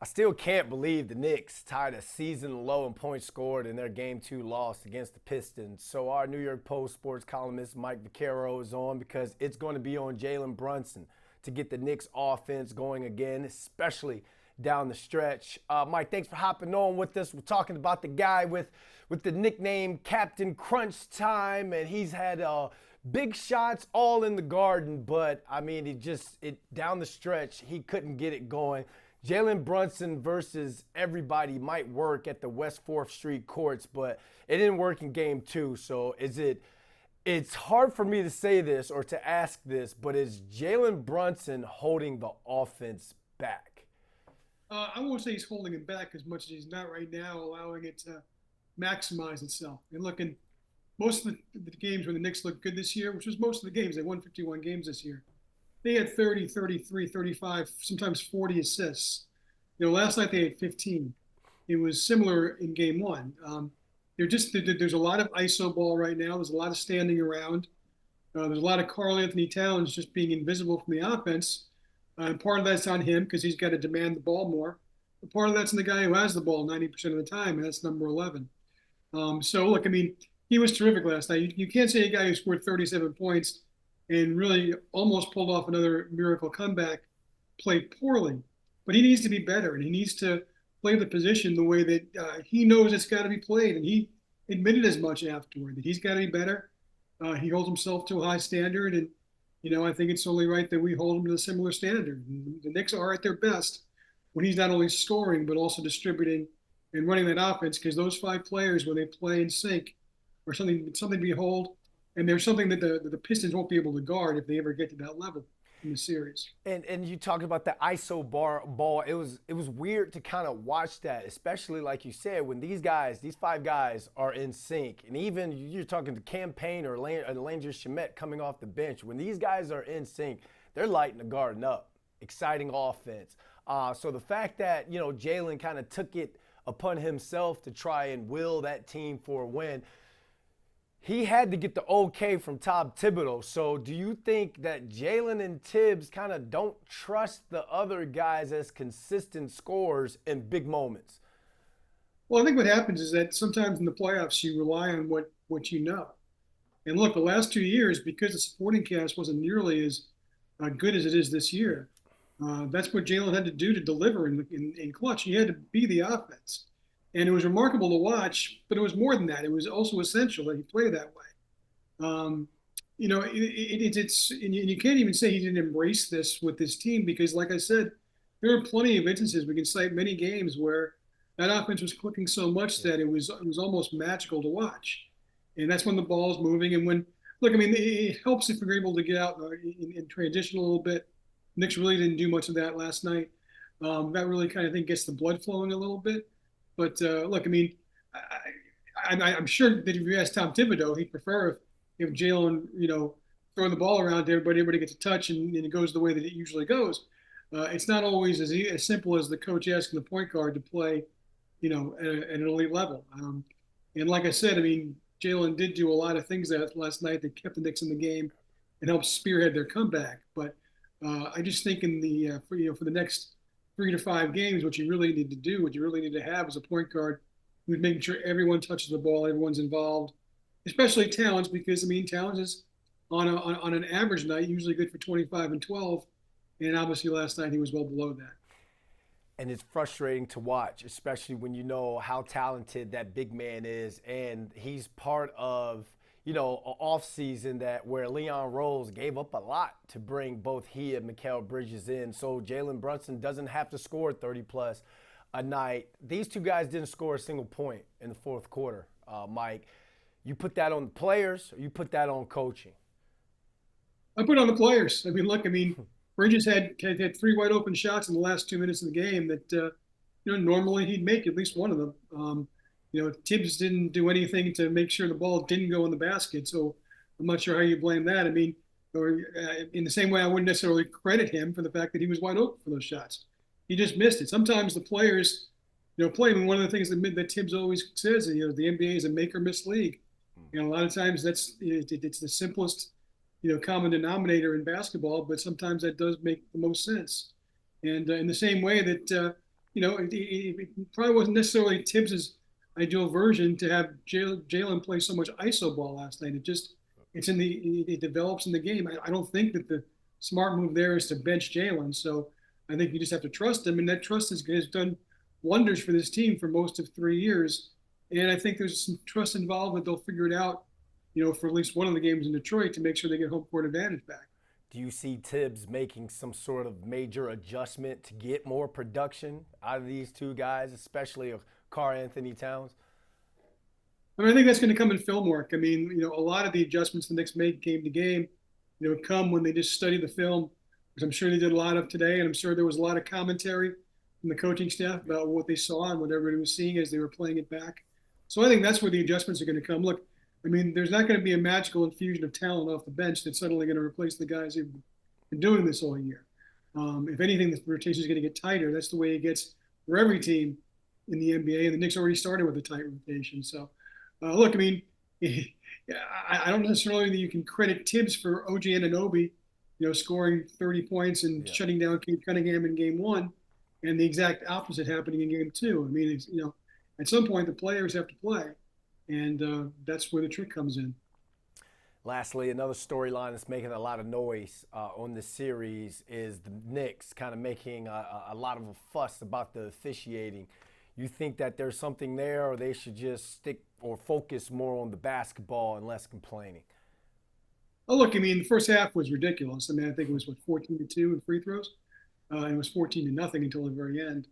I still can't believe the Knicks tied a season low in points scored in their Game 2 loss against the Pistons. So our New York Post sports columnist Mike Vaccaro is on because it's going to be on Jalen Brunson to get the Knicks offense going again, especially down the stretch. Mike, thanks for hopping on with us. We're talking about the guy with the nickname Captain Crunch Time, and he's had big shots all in the garden, but I mean, it down the stretch, he couldn't get it going. Jalen Brunson versus everybody might work at the West 4th Street courts, but it didn't work in game 2. So it's hard for me to say this or to ask this, but is Jalen Brunson holding the offense back? I won't say he's holding it back as much as he's not right now, allowing it to maximize itself. And looking, most of the games when the Knicks looked good this year, which was most of the games, they won 51 games this year. They had 30, 33, 35, sometimes 40 assists. Last night they had 15. It was similar in game one. There's a lot of ISO ball right now. There's a lot of standing around. There's a lot of Karl Anthony Towns just being invisible from the offense. And part of that's on him because he's got to demand the ball more. But part of that's on the guy who has the ball 90% of the time, and that's number 11. So, look, I mean, he was terrific last night. You can't say a guy who scored 37 points and really almost pulled off another miracle comeback played poorly. But he needs to be better, and he needs to play the position the way that he knows it's got to be played. And he admitted as much afterward that he's got to be better. He holds himself to a high standard, and I think it's only right that we hold him to a similar standard. And the Knicks are at their best when he's not only scoring but also distributing and running that offense, because those five players, when they play in sync, are something to behold, and there's something that the Pistons won't be able to guard if they ever get to that level in the series. And you talked about the ISO ball. It was weird to kind of watch that, especially like you said, when these 5 guys are in sync, and even you're talking to Campaign or Landry Shamet coming off the bench. When these guys are in sync, they're lighting the garden up. Exciting offense. So the fact that Jalen kind of took it upon himself to try and will that team for a win, he had to get the okay from Tom Thibodeau. So do you think that Jalen and Tibbs kind of don't trust the other guys as consistent scorers in big moments? Well, I think what happens is that sometimes in the playoffs you rely on what you know. And look, the last 2 years, because the supporting cast wasn't nearly as good as it is this year, that's what Jalen had to do to deliver in clutch. He had to be the offense. And it was remarkable to watch, but it was more than that. It was also essential that he play that way. It's and you can't even say he didn't embrace this with his team because, like I said, there are plenty of instances we can cite many games where that offense was clicking so much that it was almost magical to watch. And that's when the ball is moving. And when look, I mean, it helps if we're able to get out in transition a little bit. Knicks really didn't do much of that last night. That really kind of thing gets the blood flowing a little bit. But look, I mean, I'm sure that if you ask Tom Thibodeau, he'd prefer if Jalen, throwing the ball around to everybody gets a touch and it goes the way that it usually goes. It's not always as simple as the coach asking the point guard to play, at an elite level. And like I said, I mean, Jalen did do a lot of things that last night that kept the Knicks in the game and helped spearhead their comeback. But I just think in the for the next 3 to 5 games, what you really need to do, what you really need to have is a point guard who's making sure everyone touches the ball, everyone's involved, especially Towns, because I mean Towns is on an average night usually good for 25 and 12, and obviously last night he was well below that. And it's frustrating to watch, especially when you know how talented that big man is, and he's part of an off season that where Leon Rose gave up a lot to bring both he and Mikal Bridges in. So Jalen Brunson doesn't have to score 30 plus a night. These two guys didn't score a single point in the fourth quarter. Mike, you put that on the players, or you put that on coaching? I put it on the players. I mean, look, I mean, Bridges had 3 wide open shots in the last 2 minutes of the game that normally he'd make at least one of them. Tibbs didn't do anything to make sure the ball didn't go in the basket, so I'm not sure how you blame that. I mean, or in the same way, I wouldn't necessarily credit him for the fact that he was wide open for those shots. He just missed it. Sometimes the players, play. I mean, one of the things that Tibbs always says, the NBA is a make or miss league. A lot of times it's the simplest common denominator in basketball, but sometimes that does make the most sense. And in the same way that it probably wasn't necessarily Tibbs's ideal version to have Jalen play so much ISO ball last night. It develops in the game. I don't think that the smart move there is to bench Jalen. So I think you just have to trust him, and that trust has done wonders for this team for most of 3 years. And I think there's some trust involved that they'll figure it out, for at least one of the games in Detroit to make sure they get home court advantage back. Do you see Tibbs making some sort of major adjustment to get more production out of these two guys, especially of Karl Anthony Towns? I mean, I think that's going to come in film work. I mean, a lot of the adjustments the Knicks made game to game, come when they just study the film, which I'm sure they did a lot of today, and I'm sure there was a lot of commentary from the coaching staff about what they saw and what everybody was seeing as they were playing it back. So I think that's where the adjustments are going to come. Look, I mean, there's not going to be a magical infusion of talent off the bench that's suddenly going to replace the guys who've been doing this all year. If anything, the rotation is going to get tighter. That's the way it gets for every team in the NBA, and the Knicks already started with a tight rotation. So, look, I mean, I don't necessarily think you can credit Tibbs for OG Anunoby, scoring 30 points and shutting down Kate Cunningham in game one, and the exact opposite happening in game two. I mean, at some point the players have to play, and that's where the trick comes in. Lastly, another storyline that's making a lot of noise on this series is the Knicks kind of making a lot of a fuss about the officiating. You think that there's something there, or they should just stick or focus more on the basketball and less complaining? Oh, look, I mean, the first half was ridiculous. I mean, I think it was, 14-2 in free throws. It was 14-0 until the very end.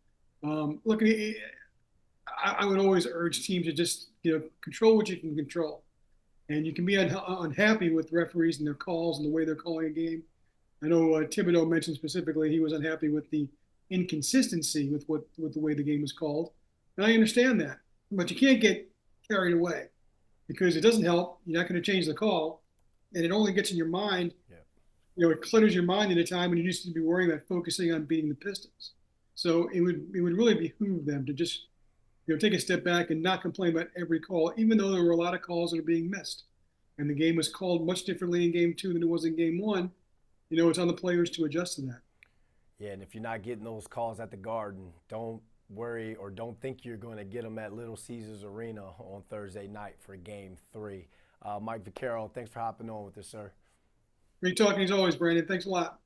Look, I would always urge teams to just, control what you can control. And you can be unhappy with referees and their calls and the way they're calling a game. I know Thibodeau mentioned specifically he was unhappy with the inconsistency with the way the game was called, and I understand that. But you can't get carried away because it doesn't help. You're not going to change the call, and it only gets in your mind. Yeah. It clutters your mind at a time when you used to be worrying about focusing on beating the Pistons. So it would really behoove them to just take a step back and not complain about every call, even though there were a lot of calls that are being missed. And the game was called much differently in game two than it was in game one. It's on the players to adjust to that. Yeah, and if you're not getting those calls at the Garden, don't worry or don't think you're going to get them at Little Caesars Arena on Thursday night for game three. Mike Vaccaro, thanks for hopping on with us, sir. Great talking as always, Brandon. Thanks a lot.